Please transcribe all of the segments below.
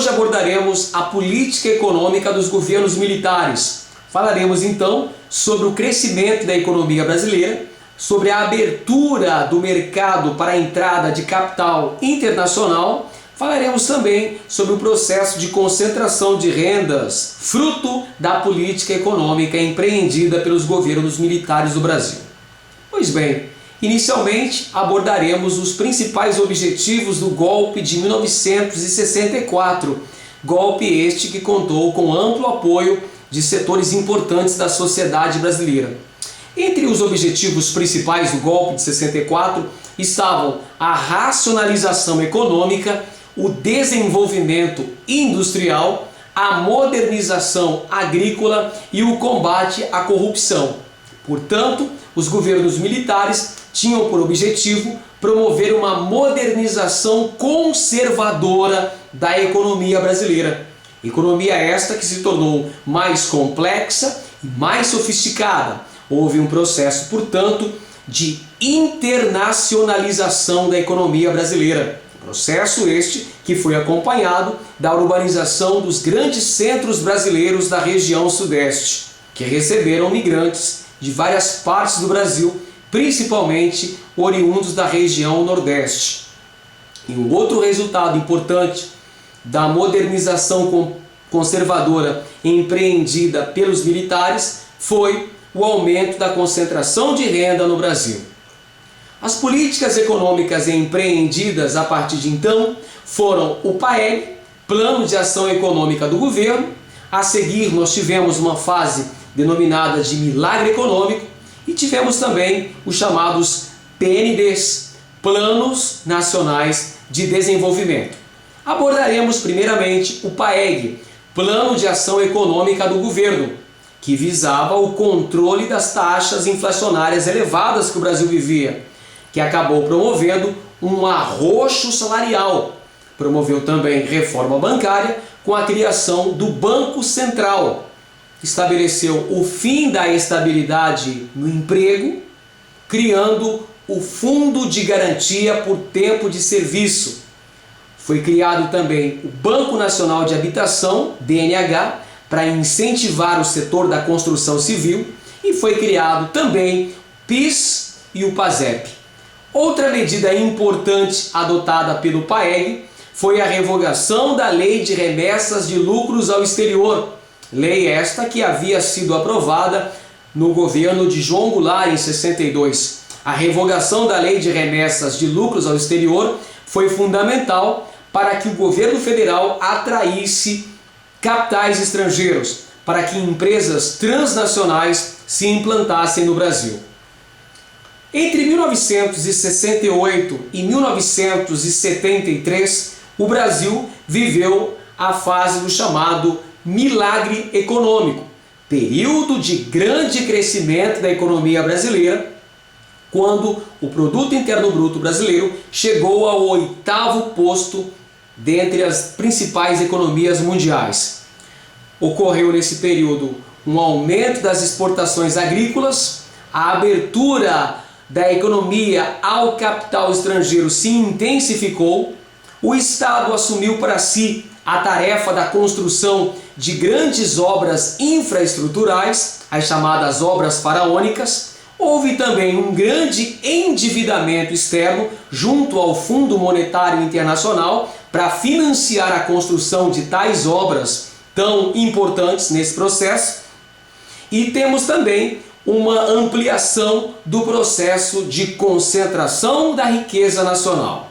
hoje abordaremos a política econômica dos governos militares. Falaremos então sobre o crescimento da economia brasileira, sobre a abertura do mercado para a entrada de capital internacional. Falaremos também sobre o processo de concentração de rendas, fruto da política econômica empreendida pelos governos militares do Brasil. Pois bem, inicialmente abordaremos os principais objetivos do golpe de 1964, golpe este que contou com amplo apoio de setores importantes da sociedade brasileira. Entre os objetivos principais do golpe de 64 estavam a racionalização econômica, o desenvolvimento industrial, a modernização agrícola e o combate à corrupção. Portanto, os governos militares tinham por objetivo promover uma modernização conservadora da economia brasileira. Economia esta que se tornou mais complexa e mais sofisticada. Houve um processo, portanto, de internacionalização da economia brasileira. Processo este que foi acompanhado da urbanização dos grandes centros brasileiros da região sudeste, que receberam migrantes de várias partes do Brasil, principalmente oriundos da região nordeste. E um outro resultado importante da modernização conservadora empreendida pelos militares foi o aumento da concentração de renda no Brasil. As políticas econômicas empreendidas a partir de então foram o PAEG, Plano de Ação Econômica do Governo. A seguir nós tivemos uma fase denominada de Milagre Econômico e tivemos também os chamados PNDs, Planos Nacionais de Desenvolvimento. Abordaremos primeiramente o PAEG, Plano de Ação Econômica do Governo, que visava o controle das taxas inflacionárias elevadas que o Brasil vivia, que acabou promovendo um arroxo salarial. Promoveu também reforma bancária com a criação do Banco Central. Estabeleceu o fim da estabilidade no emprego, criando o Fundo de Garantia por Tempo de Serviço. Foi criado também o Banco Nacional de Habitação, BNH, para incentivar o setor da construção civil, e foi criado também o PIS e o PASEP. Outra medida importante adotada pelo PAEG foi a revogação da Lei de Remessas de Lucros ao Exterior, lei esta que havia sido aprovada no governo de João Goulart em 62. A revogação da Lei de Remessas de Lucros ao Exterior foi fundamental para que o governo federal atraísse capitais estrangeiros, para que empresas transnacionais se implantassem no Brasil. Entre 1968 e 1973, o Brasil viveu a fase do chamado Milagre Econômico, período de grande crescimento da economia brasileira, quando o Produto Interno Bruto brasileiro chegou ao 8º posto dentre as principais economias mundiais. Ocorreu nesse período um aumento das exportações agrícolas, a abertura da economia ao capital estrangeiro se intensificou, o Estado assumiu para si a tarefa da construção de grandes obras infraestruturais, as chamadas obras faraônicas. Houve também um grande endividamento externo junto ao Fundo Monetário Internacional para financiar a construção de tais obras tão importantes nesse processo. E temos também uma ampliação do processo de concentração da riqueza nacional.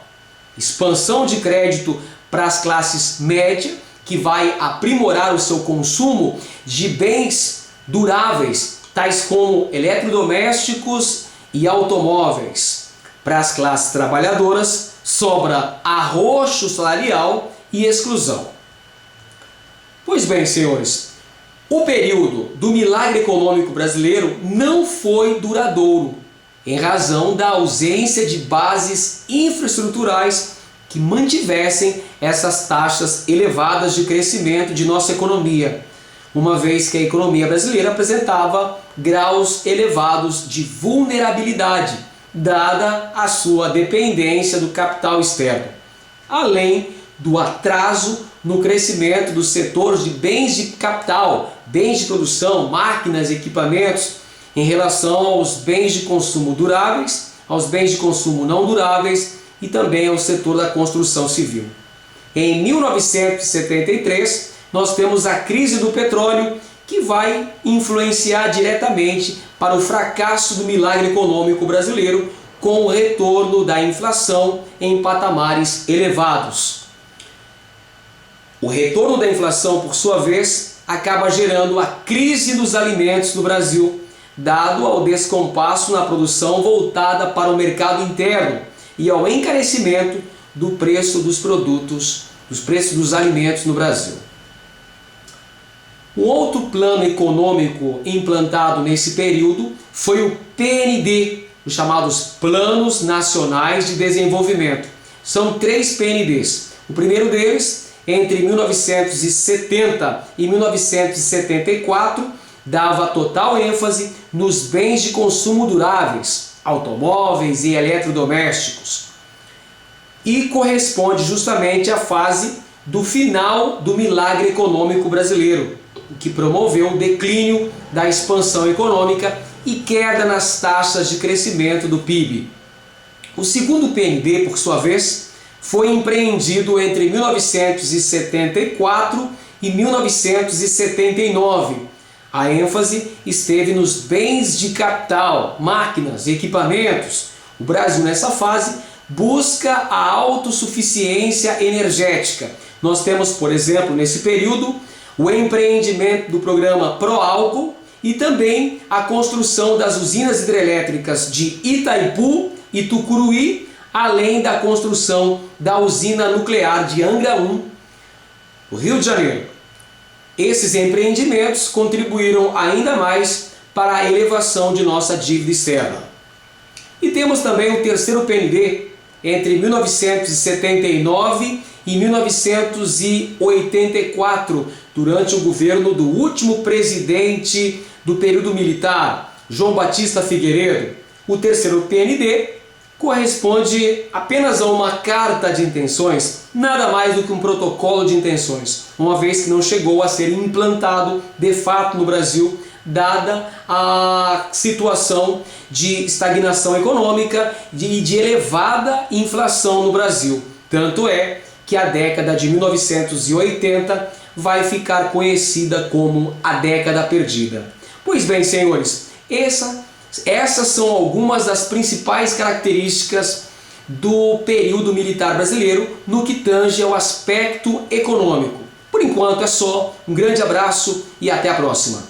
Expansão de crédito para as classes médias, que vai aprimorar o seu consumo de bens duráveis, tais como eletrodomésticos e automóveis. Para as classes trabalhadoras, sobra arroxo salarial e exclusão. Pois bem, senhores, o período do milagre econômico brasileiro não foi duradouro, em razão da ausência de bases infraestruturais que mantivessem essas taxas elevadas de crescimento de nossa economia, uma vez que a economia brasileira apresentava graus elevados de vulnerabilidade, dada a sua dependência do capital externo, além do atraso no crescimento dos setores de bens de capital, bens de produção, máquinas, equipamentos, em relação aos bens de consumo duráveis, aos bens de consumo não duráveis e também ao setor da construção civil. Em 1973, nós temos a crise do petróleo, que vai influenciar diretamente para o fracasso do milagre econômico brasileiro, com o retorno da inflação em patamares elevados. O retorno da inflação, por sua vez, acaba gerando a crise dos alimentos no Brasil, dado ao descompasso na produção voltada para o mercado interno e ao encarecimento do preço dos produtos, dos preços dos alimentos no Brasil. Um outro plano econômico implantado nesse período foi o PND, os chamados Planos Nacionais de Desenvolvimento. São 3 PNDs. O primeiro deles, entre 1970 e 1974, dava total ênfase nos bens de consumo duráveis, automóveis e eletrodomésticos, e corresponde justamente à fase do final do milagre econômico brasileiro, que promoveu o declínio da expansão econômica e queda nas taxas de crescimento do PIB. O segundo PND, por sua vez, foi empreendido entre 1974 e 1979. A ênfase esteve nos bens de capital, máquinas, equipamentos. O Brasil, nessa fase, busca a autossuficiência energética. Nós temos, por exemplo, nesse período, o empreendimento do programa Proálcool e também a construção das usinas hidrelétricas de Itaipu e Tucuruí, além da construção da usina nuclear de Angra 1, no Rio de Janeiro. Esses empreendimentos contribuíram ainda mais para a elevação de nossa dívida externa. E temos também o terceiro PND, entre 1979 e 1984, durante o governo do último presidente do período militar, João Batista Figueiredo. O terceiro PND corresponde apenas a uma carta de intenções, nada mais do que um protocolo de intenções, uma vez que não chegou a ser implantado de fato no Brasil, dada a situação de estagnação econômica e de elevada inflação no Brasil. Tanto é que a década de 1980 vai ficar conhecida como a década perdida. Pois bem, senhores, essas são algumas das principais características do período militar brasileiro no que tange ao aspecto econômico. Por enquanto é só, um grande abraço e até a próxima.